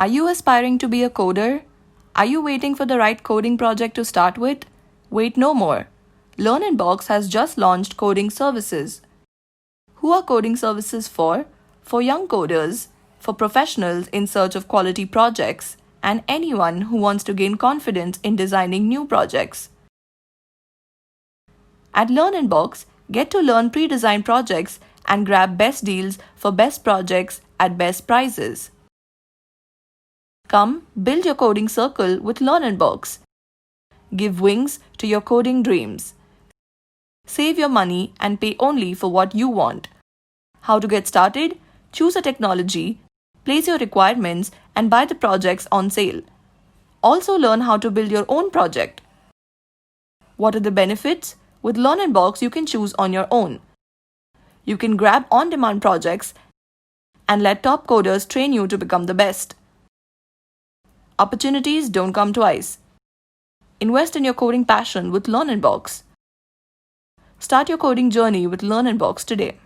Are you aspiring to be a coder? Are you waiting for the right coding project to start with? Wait no more. LearnInbox has just launched coding services. Who are coding services for? For young coders, for professionals in search of quality projects, and anyone who wants to gain confidence in designing new projects. At LearnInbox, get to learn pre-designed projects and grab best deals for best projects at best prices. Come, build your coding circle with LearnInbox. Give wings to your coding dreams. Save your money and pay only for what you want. How to get started? Choose a technology, place your requirements, and buy the projects on sale. Also learn how to build your own project. What are the benefits? With LearnInbox, you can choose on your own. You can grab on-demand projects and let top coders train you to become the best. Opportunities don't come twice. Invest in your coding passion with LearnInbox. Start your coding journey with LearnInbox today.